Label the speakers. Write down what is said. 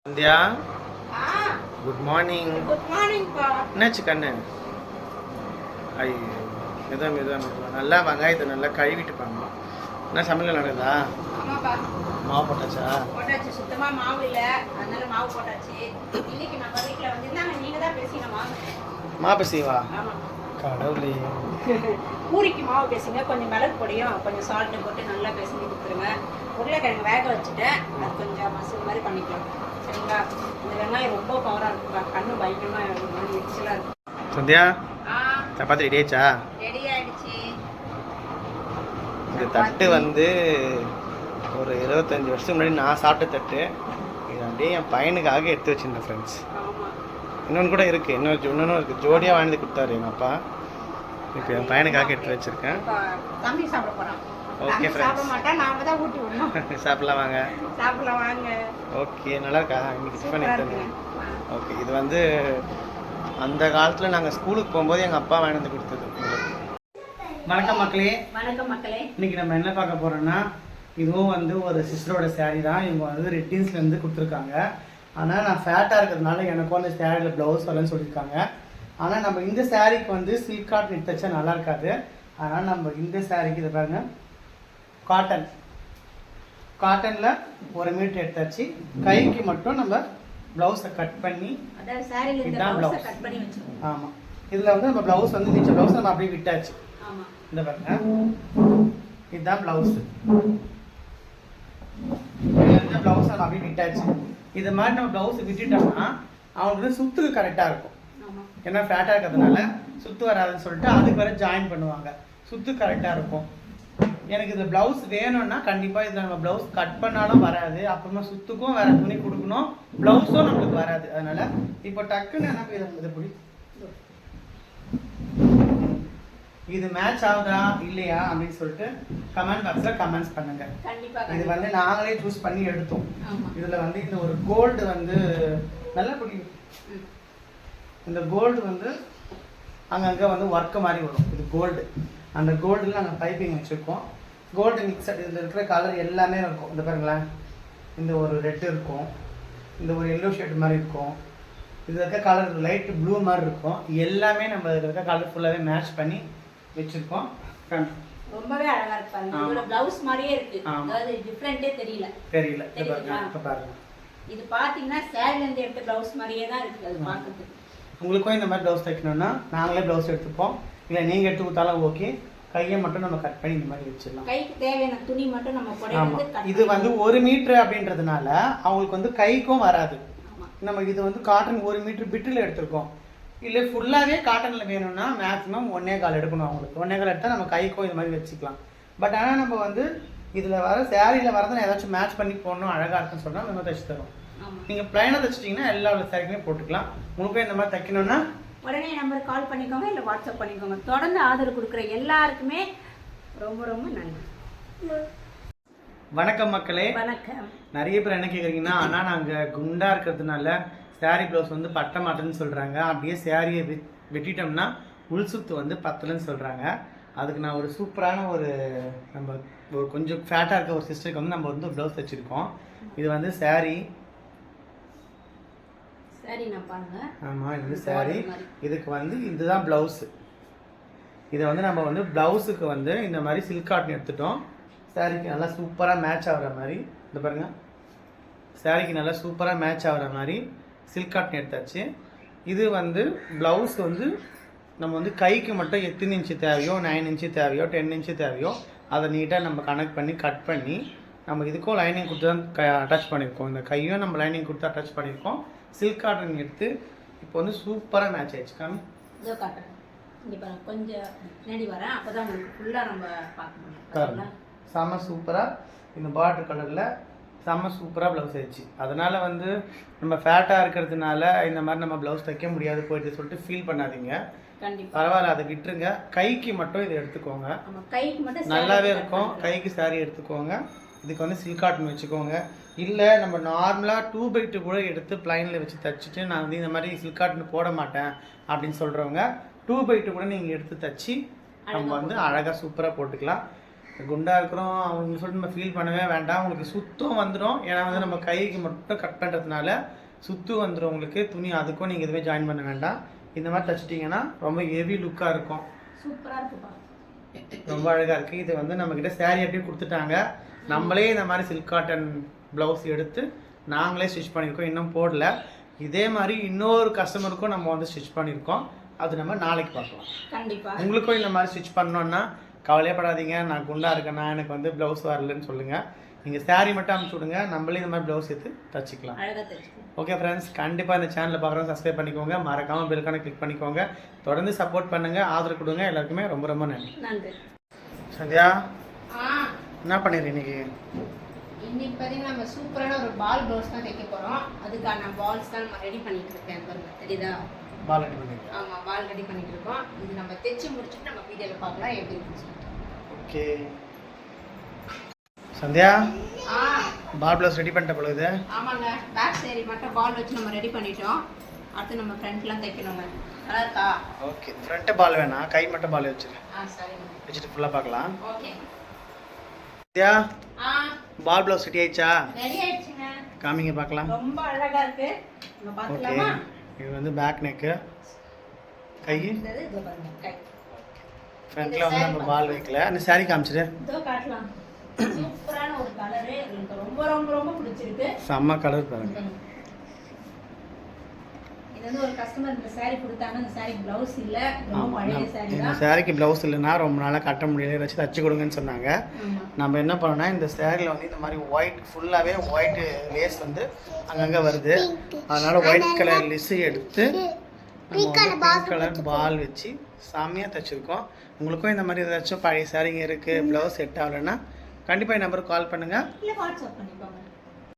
Speaker 1: Sandhya good morning.
Speaker 2: Good morning பா.
Speaker 1: என்னாச்சு கண்ணு? ஐயோ மெதுவா மெதுவா மெதுவா நல்லா வெங்காயத்தை நல்லா கழுவிட்டு பண்ணணும். என்ன சமையல் நடக்குதா?
Speaker 2: ஆமாப்பா.
Speaker 1: மாவு போட்டாச்சா?
Speaker 2: போட்டாச்சு. சுத்தமா மாவு இல்ல, அதனால மாவு போட்டாச்சு. இன்னைக்கு நம்ம வீட்ல வந்திருந்தாங்க, நீங்க தான் பேசின மாவு.
Speaker 1: மாவு செய்வா?
Speaker 2: ஆமா.
Speaker 1: கடவுளே.
Speaker 2: பூரிக்கு மாவு பேசுங்க, கொஞ்சம் மிளகு பொடியும் கொஞ்சம் சால்ட்டு போட்டு நல்லா பேசி கொடுத்துருங்க. உருளைக்கிழங்கு வேக வச்சுட்டேன், அது கொஞ்சம் மசில் மாதிரி பண்ணிக்கலாம். சரிங்களா? இந்த வெங்காயம் ரொம்ப பவராக இருக்குப்பா, கண்ணு பயங்கரமா எரிச்சலாக இருக்கும்.
Speaker 1: சந்தியா சப்பாத்தி ரெடி ஆயிடுச்சா?
Speaker 2: ரெடி ஆயிடுச்சு.
Speaker 1: இந்த தட்டு வந்து ஒரு 25 வருஷத்துக்கு முன்னாடி நான் சாப்பிட்ட தட்டு. இது அப்படியே என் பையனுக்காக எடுத்து வச்சிருந்தேன் ஃப்ரெண்ட்ஸ். இன்னொன்று கூட இருக்குது, இன்னொன்று இருக்குது. ஜோடியாக வாங்கி கொடுத்தாரு எங்கள் அப்பா. இப்போ என் பையனுக்காக எடுத்து வச்சுருக்கேன்.
Speaker 2: தம்பி சாப்பிட போகிறான்.
Speaker 1: ஓகே ஃப்ரெண்ட்ஸ்,
Speaker 2: சாப்பிட மாட்டேன், நாம தான் ஊட்டி விடணும்.
Speaker 1: சாப்பிடலாம் வாங்க.
Speaker 2: சாப்பிடலாம் வாங்க.
Speaker 1: ஓகே, நல்லா இருக்கா? இன்னைக்கு டிஃபன் எடுத்து. ஓகே, இது வந்து அந்த காலத்தில் நாங்கள் ஸ்கூலுக்கு போகும்போது எங்கள் அப்பா வாங்கி வந்து கொடுத்தது. வணக்கம் மக்களே.
Speaker 2: வணக்கம் மக்களே.
Speaker 1: இன்னைக்கு நம்ம என்ன பார்க்க போகிறோன்னா, இதுவும் வந்து ஒரு சிஸ்டரோட சேரீ தான். இவங்க வந்து ரெட்டின்ஸ்லேருந்து கொடுத்துருக்காங்க. ஆனால் நான் ஃபேட்டாக இருக்கிறதுனால எனக்கும் அந்த சேரீயில் ப்ளவுஸ் வரலன்னு சொல்லியிருக்காங்க. ஆனால் நம்ம இந்த சேரீக்கு வந்து சில்க் காட்டன் எடுத்து வச்சா நல்லா இருக்காது. அதனால் நம்ம இந்த சேரீக்கு இதை பாருங்க, காட்டனில் 1 மீட்டர் எடுத்தாச்சு. கைக்கு மட்டும் நம்ம ப்ளவுஸை கட் பண்ணி, இதுதான் ப்ளவுஸ். ஆமாம், இதில் வந்து நம்ம ப்ளவுஸ் வந்து நீச்ச ப்ளவுஸ் நம்ம அப்படியே விட்டாச்சு. இந்த பாருங்க, இதுதான் ப்ளவுஸு. இந்த ப்ளவுஸ் நம்ம அப்படியே விட்டாச்சு. இது மாதிரி நம்ம ப்ளவுஸ் விட்டுட்டோம்னா அவங்களுக்கு வந்து சுத்துக்கு கரெக்டாக இருக்கும். ஏன்னா ஃபேட்டாக இருக்கிறதுனால சுத்து வராதுன்னு சொல்லிட்டு அதுக்கு வர ஜாயின் பண்ணுவாங்க. சுத்து கரெக்டாக இருக்கும். எனக்கு இந்த ப்ளவுஸ் வேணும்னா கண்டிப்பாக இதில் நம்ம ப்ளவுஸ் கட் பண்ணாலும் வராது. அப்புறமா சுத்துக்கும் வேற துணி கொடுக்கணும், ப்ளவுஸும் நம்மளுக்கு வராது. அதனால இப்போ டக்குன்னு என்ன இதை பிடி, இது மேட்ச் ஆகுதா இல்லையா அப்படின்னு சொல்லிட்டு கமெண்ட் பாக்ஸில் கமெண்ட்ஸ் பண்ணுங்க. இது வந்து நாங்களே சூஸ் பண்ணி எடுத்தோம். இதில் வந்து இந்த ஒரு கோல்டு வந்து நல்லா பிடிக்கும். இந்த கோல்டு வந்து அங்கங்கே வந்து ஒர்க்கு மாதிரி வரும். இது கோல்டு. அந்த கோல்டில் நாங்கள் பைப்பிங் வச்சுருக்கோம். கோல்டு மிக்சட், இதில் இருக்கிற கலர் எல்லாமே இருக்கும். இந்த பாருங்களேன், இந்த ஒரு ரெட் இருக்கும், இந்த ஒரு எல்லோ ஷேட் மாதிரி இருக்கும், இதில் இருக்க கலர் லைட் ப்ளூ மாதிரி இருக்கும். எல்லாமே நம்ம இதில் இருக்க கலர் ஃபுல்லாகவே மேட்ச் பண்ணி வச்சுருக்கோம்.
Speaker 2: ரொம்பவே அழகா இருப்பாங்க. இதோட ப்ளவுஸ் மாதிரியே இருக்கு. அதாவது டிஃபரண்டே தெரியல.
Speaker 1: இப்ப பாருங்க,
Speaker 2: இது பாத்தீங்கன்னா சேரில இருந்து எடுத்த ப்ளவுஸ் மாதிரியே தான் இருக்கு அது பார்க்கிறதுக்கு.
Speaker 1: உங்களுக்கும் இந்த மாதிரி ப்ளவுஸ் தைக்கணும்னா நாங்களே ப்ளவுஸ் எடுத்துப்போம், இல்லை நீங்கள் எடுத்து கொடுத்தாலும் ஓகே. கையை மட்டும் நம்ம கட் பண்ணி இந்த மாதிரி வச்சிடலாம்.
Speaker 2: கைக்கு தேவையான துணி மட்டும் நம்ம புடவை.
Speaker 1: இது வந்து 1 மீட்டர் அப்படின்றதுனால அவங்களுக்கு வந்து கைக்கும் வராது. நம்ம இது வந்து காட்டன் 1 மீட்டர் பிட்டில் எடுத்திருக்கோம். இல்லை ஃபுல்லாகவே காட்டனில் வேணும்னா மேக்ஸிமம் 1.25 எடுக்கணும். அவங்களுக்கு 1.25 எடுத்தால் நம்ம கைக்கும் இது மாதிரி வச்சுக்கலாம். பட் ஆனால் நம்ம வந்து இதில் வர சேரீயில் வரதை ஏதாச்சும் மேட்ச் பண்ணி போடணும், அழகாக இருக்குன்னு சொன்னால் நம்ம தைச்சு தரோம். நீங்கள் ப்ளைனாக தைச்சிட்டிங்கன்னா எல்லா சேரீக்குமே போட்டுக்கலாம். உங்களுக்கும் இந்த மாதிரி தைக்கணும்னா
Speaker 2: உடனே நம்பர் கால் பண்ணிக்கோங்க, இல்லை வாட்ஸ்அப் பண்ணிக்கோங்க. தொடர்ந்து ஆதரவு கொடுக்குற எல்லாருக்குமே ரொம்ப ரொம்ப நன்றி.
Speaker 1: வணக்கம் மக்களே.
Speaker 2: வணக்கம்.
Speaker 1: நிறைய பேர் என்ன கேட்குறீங்கன்னா, ஆனால் நாங்கள் குண்டாக இருக்கிறதுனால சேரீ ப்ளவுஸ் வந்து பட்ட மாட்டேன்னு சொல்கிறாங்க. அப்படியே சேரீயை வெட்டிட்டோம்னா உள் சுத்து வந்து பத்தலைன்னு சொல்கிறாங்க. அதுக்கு நான் ஒரு சூப்பரான நம்ம ஒரு கொஞ்சம் ஃபேட்டாக இருக்க ஒரு சிஸ்டருக்கு வந்து நம்ம வந்து ப்ளவுஸ் தைச்சிருக்கோம். இது வந்து சேரீ. ஆமாம், இது சேரீ. இதுக்கு வந்து இதுதான் ப்ளவுஸு. இதை வந்து நம்ம வந்து ப்ளவுஸுக்கு வந்து இந்த மாதிரி சில்க் காட்டன் எடுத்துட்டோம். சேரீக்கு நல்லா சூப்பராக மேட்ச் ஆகிற மாதிரி, இந்த பாருங்கள், சேரீக்கு நல்லா சூப்பராக மேட்ச் ஆகிற மாதிரி சில்க் காட்டன் எடுத்தாச்சு. இது வந்து ப்ளவுஸ் வந்து நம்ம வந்து கைக்கு மட்டும் எத்தனை இன்ச்சு தேவையோ, 9 இன்ச்சு தேவையோ, 10 இன்ச்சு தேவையோ அதை நீட்டாக நம்ம கனெக்ட் பண்ணி கட் பண்ணி நம்ம இதுக்கும் லைனிங் கொடுத்து தான் அட்டாச் பண்ணியிருக்கோம். இந்த கையும் நம்ம லைனிங் கொடுத்து அட்டாச் பண்ணியிருக்கோம். சில்க் காட்டன் எடுத்து இப்போ வந்து சூப்பராக மேட்ச் ஆயிடுச்சு. காமி
Speaker 2: இதோ காட்டுறேன். இங்கே கொஞ்சம் நேடி வரேன், அப்போ தான் உங்களுக்கு ஃபுல்லாக நம்ம பார்க்க முடியும்.
Speaker 1: செம்ம சூப்பராக இந்த பார்டர் கலரில் செம்ம சூப்பராக ப்ளவுஸ் ஆயிடுச்சு. அதனால் வந்து நம்ம ஃபேட்டாக இருக்கிறதுனால இந்த மாதிரி நம்ம ப்ளவுஸ் தைக்க முடியாது போயிட்டு சொல்லிட்டு ஃபீல் பண்ணாதீங்க. பரவாயில்ல, அதை விட்டுருங்க. கைக்கு மட்டும் இதை எடுத்துக்கோங்க,
Speaker 2: கைக்கு மட்டும்
Speaker 1: நல்லாவே இருக்கும். கைக்கு சாரி எடுத்துக்கோங்க. இதுக்கு வந்து சில்க் காட்டன் வச்சுக்கோங்க. இல்லை நம்ம நார்மலாக 2x2 கூட எடுத்து ப்ளைனில் வச்சு தைச்சிட்டு நான் வந்து இந்த மாதிரி சில்க் காட்டன் போட மாட்டேன் அப்படின்னு சொல்கிறவங்க 2x2 கூட நீங்கள் எடுத்து தைச்சி நம்ம வந்து அழகாக சூப்பராக போட்டுக்கலாம். குண்டாக இருக்கிறோம் அவங்க சொல்லிட்டு நம்ம ஃபீல் பண்ணவே வேண்டாம். உங்களுக்கு சுத்தம் வந்துடும். ஏன்னா வந்து நம்ம கைக்கு மட்டும் கட் பண்ணுறதுனால சுத்து வந்துடும் உங்களுக்கு. துணி அதுக்கும் நீங்கள் எதுவுமே ஜாயின் பண்ண வேண்டாம். இந்த மாதிரி தைச்சிட்டிங்கன்னா ரொம்ப ஹெவி லுக்காக இருக்கும்.
Speaker 2: சூப்பராக இருக்குப்பா,
Speaker 1: ரொம்ப அழகாக இருக்குது. இது வந்து நம்மக்கிட்ட saree அப்படியே கொடுத்துட்டாங்க. நம்மளே இந்த மாதிரி சில்க் காட்டன் ப்ளவுஸ் எடுத்து நாங்களே ஸ்டிச் பண்ணியிருக்கோம், இன்னும் போடல. இதே மாதிரி இன்னொரு கஸ்டமருக்கும் நம்ம வந்து ஸ்டிச் பண்ணியிருக்கோம். அது நம்ம நாளைக்கு பார்க்கலாம்.
Speaker 2: கண்டிப்பாக
Speaker 1: உங்களுக்கும் இந்த மாதிரி ஸ்டிச் பண்ணோன்னா கவலையப்படாதீங்க. நான் குண்டாக இருக்கேன்னா எனக்கு வந்து ப்ளவுஸ் வரலன்னு சொல்லுங்கள். நீங்கள் saree மட்டும் அனுப்பிச்சி விடுங்க, நம்மளே இந்த மாதிரி ப்ளவுஸ் எடுத்து தச்சுக்கலாம்.
Speaker 2: அழகாக தைச்சிக்கலாம்.
Speaker 1: ஓகே ஃப்ரெண்ட்ஸ், கண்டிப்பாக இந்த சேனலில் பார்க்குறவங்க சப்ஸ்கிரைப் பண்ணிக்கோங்க. மறக்காமல் பெல்கான கிளிக் பண்ணிக்கோங்க. தொடர்ந்து சப்போர்ட் பண்ணுங்கள், ஆதரவு கொடுங்க. எல்லாருக்குமே ரொம்ப ரொம்ப நன்றி.
Speaker 2: நன்றி.
Speaker 1: சந்தியா,
Speaker 2: ஆ
Speaker 1: என்ன பண்ணிடுறீங்க இன்னைக்கு?
Speaker 2: இன்னைக்கு பார்த்தீங்கன்னா நம்ம சூப்பரான ஒரு பால் ப்ளவுஸ் தான் தைக்க போகிறோம். அதுக்கான பால்ஸ் தான் நம்ம ரெடி பண்ணிட்டு இருக்கேன். பாருங்க, தெரியுதா?
Speaker 1: பால் ரெடி பண்ணிடுறேன்.
Speaker 2: ஆமாம், பால் ரெடி பண்ணிட்டு இருக்கோம். இது நம்ம தைச்சு முடிச்சுட்டு நம்ம வீடியோவில் பார்க்கலாம் எப்படி இருந்துச்சு.
Speaker 1: ஓகே சந்தியா,
Speaker 2: ஆ
Speaker 1: பால் ப்ளவுஸ் ரெடி பண்ணிட்ட பொழுது?
Speaker 2: ஆமாங்க, பேக் சைடு மட்டும் பால் வச்சு நம்ம ரெடி பண்ணிட்டோம். அடுத்து நம்ம ஃப்ரண்ட்லாம் தைக்கணுங்க. நல்லா இருக்கா?
Speaker 1: ஓகே, ஃப்ரண்ட்டு பால் வேணாம், கை மட்டும் பால் வச்சுருக்கேன்.
Speaker 2: சரிங்க,
Speaker 1: வச்சுட்டு ஃபுல்லாக பார்க்கலாம்.
Speaker 2: ஓகே.
Speaker 1: சந்தியா,
Speaker 2: ஆ
Speaker 1: பால் ப்ளவுஸ் ரெடி ஆயிடுச்சா?
Speaker 2: ரெடி ஆயிடுச்சுங்க.
Speaker 1: காமிங்க பார்க்கலாம்.
Speaker 2: ரொம்ப அழகா இருக்கு. நம்ம
Speaker 1: ஓகே,
Speaker 2: பார்த்துலாமா?
Speaker 1: இது வந்து பேக் நெக்கு. கை
Speaker 2: இது பாருங்க, கை.
Speaker 1: ஃப்ரண்ட்டில் வந்து நம்ம பால் வைக்கல. அந்த saree காமிச்சிடு.
Speaker 2: இதோ காட்டலாம். சூப்பரான ஒரு கலரு, எனக்கு ரொம்ப ரொம்ப ரொம்ப பிடிச்சிருக்கு.
Speaker 1: செம்ம கலர் பாருங்க.
Speaker 2: இது வந்து ஒரு கஸ்டமர் இந்த saree கொடுத்தாங்க. இந்த saree ப்ளவுஸ் இல்ல, ரொம்ப பழைய saree
Speaker 1: இந்த
Speaker 2: தான்.
Speaker 1: சாரிக்கு ப்ளவுஸ் இல்லைன்னா ரொம்ப நாளாக கட்ட முடியல, ஏதாச்சும் தச்சு கொடுங்கன்னு சொன்னாங்க.
Speaker 2: ஆமா.
Speaker 1: நம்ம என்ன பண்ணோம்னா இந்த சேரீல வந்து இந்த மாதிரி ஒயிட் ஃபுல்லாகவே ஒயிட் லேஸ் வந்து அங்கங்கே வருது. அதனால ஒயிட் கலர் லிஸ் எடுத்து பிங்க் கலர் பால் வச்சு செம்மையாக தைச்சிருக்கோம். உங்களுக்கும் இந்த மாதிரி ஏதாச்சும் பழைய சாரீங்க இருக்குது, ப்ளவுஸ் செட் ஆகலைன்னா கண்டிப்பாக என் நம்பருக்கு கால் பண்ணுங்கள்.
Speaker 2: இல்ல வாட்ஸ்அப் பண்ணுங்க.